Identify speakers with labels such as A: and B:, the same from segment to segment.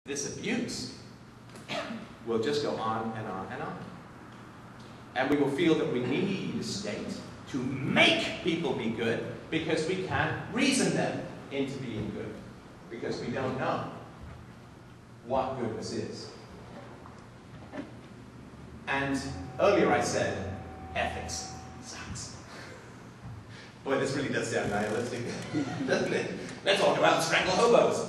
A: This abuse will just go on and on and on. And we will feel that we need a state to make people be good because we can't reason them into being good, because we don't know what goodness is. And earlier I said, ethics sucks. Boy, this really does sound nihilistic, doesn't it? Let's all go out and strangle hobos.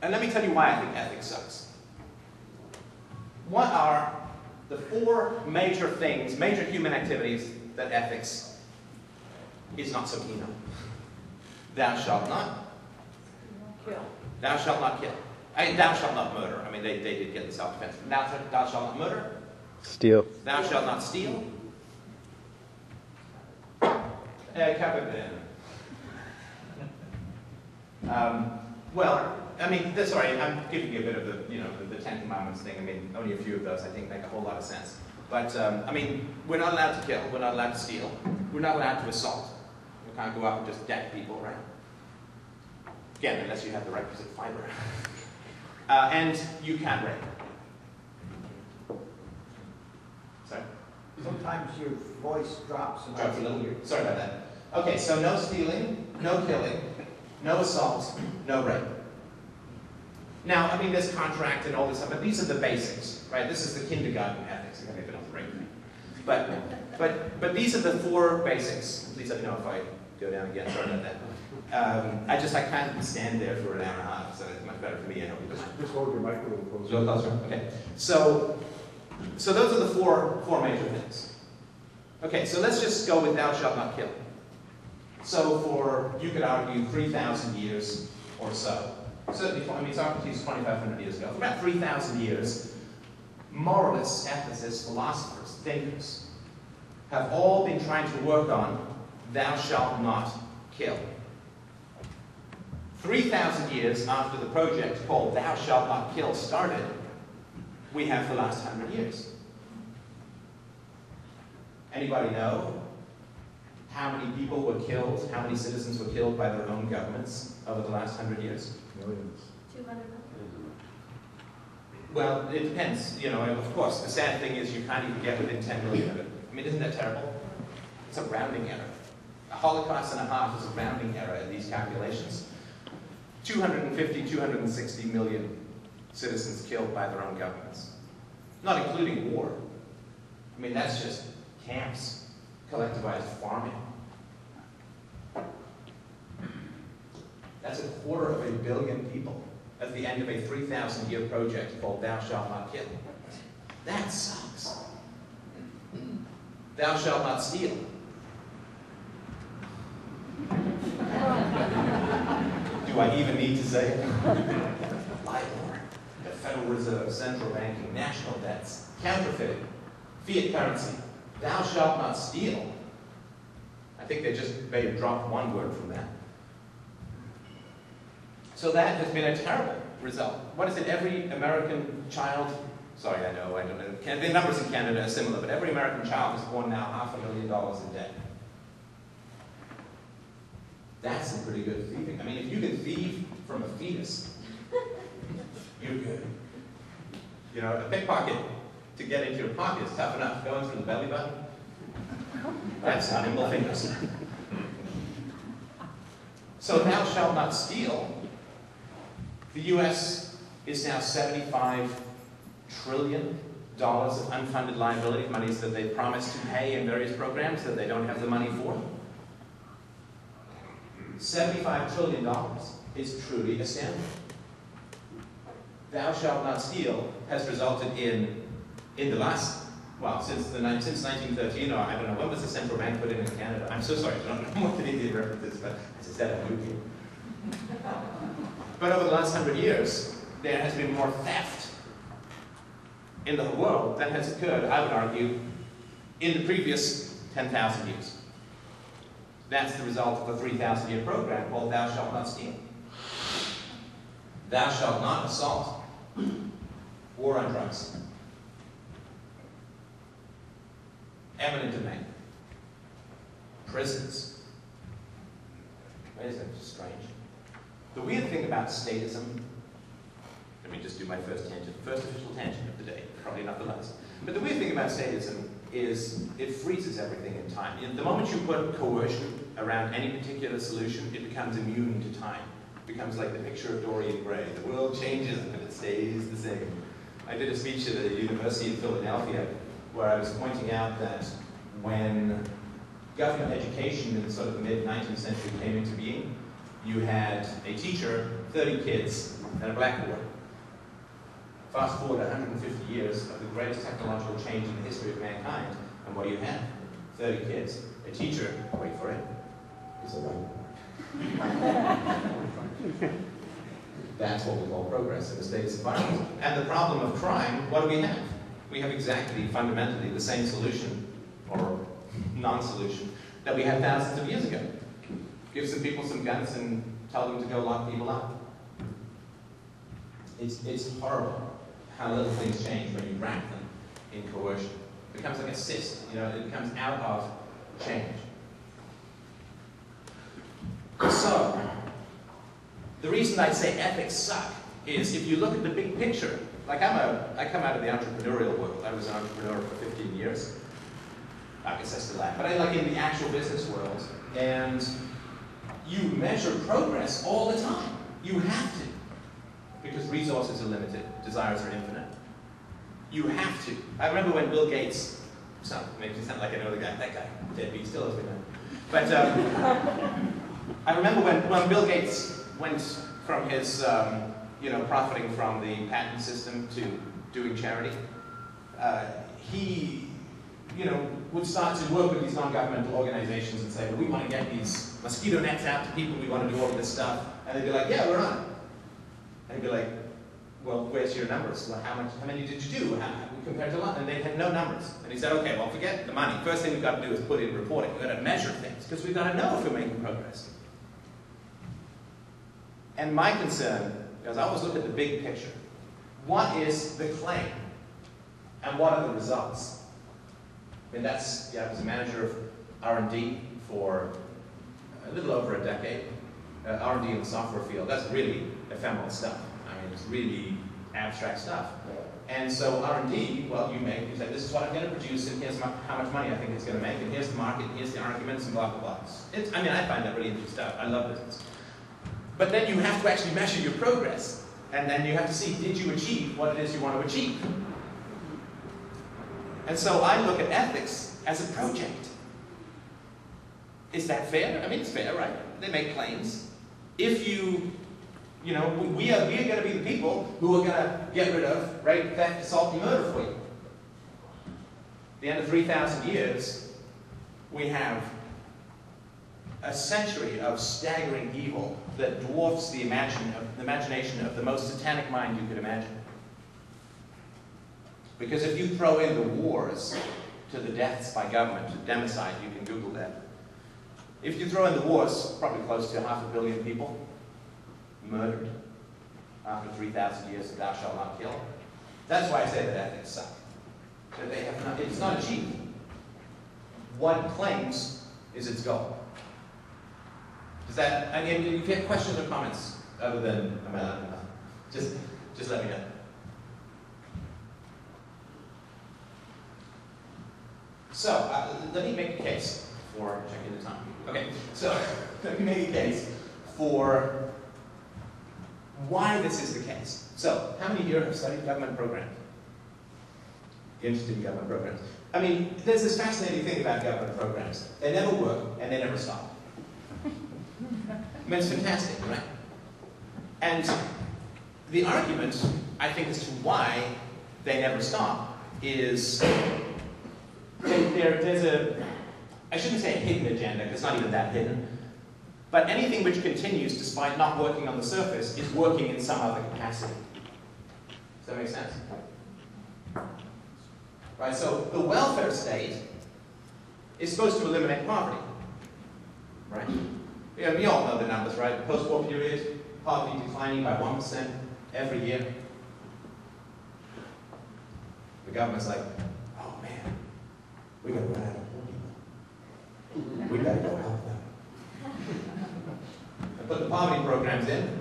A: And let me tell you why I think ethics sucks. What are the four major things, major human activities that ethics is not so keen on? Thou shalt not
B: kill.
A: Thou shalt not kill. Thou shalt not murder. I mean, they did get the self-defense. Thou shalt not murder.
C: Steal.
A: Thou shalt not steal. Capitalism. Well, I mean, sorry, I'm giving you a bit of the Ten Commandments thing. I mean, only a few of those I think make a whole lot of sense. But, I mean, we're not allowed to kill. We're not allowed to steal. We're not allowed to assault. We can't go out and just deck people, right? Again, unless you have the requisite fiber. And you can't rape. Sorry?
D: Sometimes your voice drops.
A: Drops a little. Sorry about that. Okay, so no stealing, no killing, no assault, no rape. Now, I mean, there's contract and all this stuff, but these are the basics, right? This is the kindergarten ethics. I don't know the rape thing. But these are the four basics. Please let me know if I go down again. Sorry about that. I can't stand there for an hour and a half, so it's much better for me. I hope you
E: Just hold your mic a little closer.
A: a little closer. Okay. So those are the four major things. Okay, so let's just go with thou shalt not kill. So for, you could argue, 3,000 years or so, certainly, I mean, Socrates 2,500 years ago, for about 3,000 years, moralists, ethicists, philosophers, thinkers, have all been trying to work on thou shalt not kill. 3,000 years after the project called Thou Shalt Not Kill started, we have the last 100 years. Anybody know how many people were killed, how many citizens were killed by their own governments over the last 100 years?
E: Millions.
B: 200 million.
A: Well, it depends. You know, of course, the sad thing is you can't even get within 10 million of it. I mean, isn't that terrible? It's a rounding error. A Holocaust and a half is a rounding error in these calculations. 250, 260 million citizens killed by their own governments. Not including war. I mean, that's just camps, collectivized farming. That's 250 million people at the end of a 3,000-year project called Thou Shalt Not Kill. That sucks. Thou shalt not steal. Do I even need to say it? LIBOR, the Federal Reserve, central banking, national debts, counterfeiting, fiat currency. Thou shalt not steal. I think they just may have dropped one word from that. So that has been a terrible result. What is it? Every American child, sorry, I don't know. The numbers in Canada are similar, but every American child is born now $500,000 in debt. That's some pretty good thieving. I mean, if you can thieve from a fetus, you're good. You know, a pickpocket to get into your pocket is tough enough. Going through the belly button, that's nimble fingers. So thou shalt not steal. The U.S. is now $75 trillion of unfunded liability, monies that they promised to pay in various programs that they don't have the money for. $75 trillion is truly astounding. Thou shalt not steal has resulted in the last, well, since 1913, or I don't know, when was the central bank put in Canada? I'm so sorry, I don't know what Canadian reference is, but as I said, I'm new. But over the last 100 years, there has been more theft in the world than has occurred, I would argue, in the previous 10,000 years. That's the result of a 3,000-year program called Thou Shalt Not Steal. Thou shalt not assault. War on drugs. Eminent domain. Prisons. Isn't it strange? The weird thing about statism, let me just do my first tangent, first official tangent of the day, probably not the last. But the weird thing about statism is it freezes everything in time. The moment you put coercion around any particular solution, it becomes immune to time. It becomes like the picture of Dorian Gray. The world changes and it stays the same. I did a speech at the University of Philadelphia where I was pointing out that when government education in the sort of mid-19th century came into being, you had a teacher, 30 kids, and a blackboard. Fast forward 150 years of the greatest technological change in the history of mankind, and what do you have? 30 kids. A teacher, wait for it, is a whiteboard. That's what we call progress in a status environment. And the problem of crime, what do we have? We have exactly, fundamentally, the same solution, or non-solution, that we had thousands of years ago. Give some people some guns and tell them to go lock people up. It's horrible how little things change when you wrap them in coercion. It becomes like a cyst, it becomes out of change. So, the reason I say ethics suck is if you look at the big picture, like I come out of the entrepreneurial world. I was an entrepreneur for 15 years. I guess I still am, but I like in the actual business world, and you measure progress all the time. You have to. Because resources are limited, desires are infinite. You have to. I remember when Bill Gates, makes me sound like I know the guy, that guy, deadbeat, still is me now. But I remember when Bill Gates went from his, profiting from the patent system to doing charity, he, would start to work with these non-governmental organizations and say, well, we want to get these mosquito nets out to people, we want to do all of this stuff. And they'd be like, yeah, we're on it. And he'd be like, well, where's your numbers? Well, how many did you do? Compared to London, they had no numbers. And he said, okay, well, forget the money. First thing we've got to do is put in reporting. We've got to measure things, because we've got to know if we're making progress. And my concern, because I always look at the big picture, what is the claim? And what are the results? I mean, I was a manager of R&D for a little over a decade. R&D in the software field, that's really ephemeral stuff. I mean, it's really abstract stuff. And so R&D, well, you say, this is what I'm going to produce, and here's how much money I think it's going to make, and here's the market, and here's the arguments, and blah, blah, blah. I find that really interesting stuff. I love business. But then you have to actually measure your progress, and then you have to see, did you achieve what it is you want to achieve? And so I look at ethics as a project. Is that fair? I mean, it's fair, right? They make claims. If we are going to be the people who are going to get rid of rape, theft, assault, and murder for you. At the end of 3,000 years, we have a century of staggering evil that dwarfs the imagination of the most satanic mind you could imagine. Because if you throw in the wars to the deaths by government, to democide, you can Google that. If you throw in the wars, probably close to 500 million people murdered after 3,000 years of thou shalt not kill. That's why I say that ethics suck. That it's not achieved. What it claims is its goal. Does that, if you have questions or comments other than, just let me know. So, let me make a case for checking the time. Okay, so let me make a case for why this is the case. So, how many here have studied government programs? Interested in government programs? I mean, there's this fascinating thing about government programs. They never work, and they never stop. I mean, it's fantastic, right? And the argument, I think, as to why they never stop is there's a, I shouldn't say a hidden agenda, because it's not even that hidden, but anything which continues despite not working on the surface is working in some other capacity. Does that make sense? Right, so the welfare state is supposed to eliminate poverty. Right? Yeah, we all know the numbers, right? The post-war period, poverty declining by 1% every year. The government's like, oh man, we're going to run out of poor people. We better go help them. And put the poverty programs in,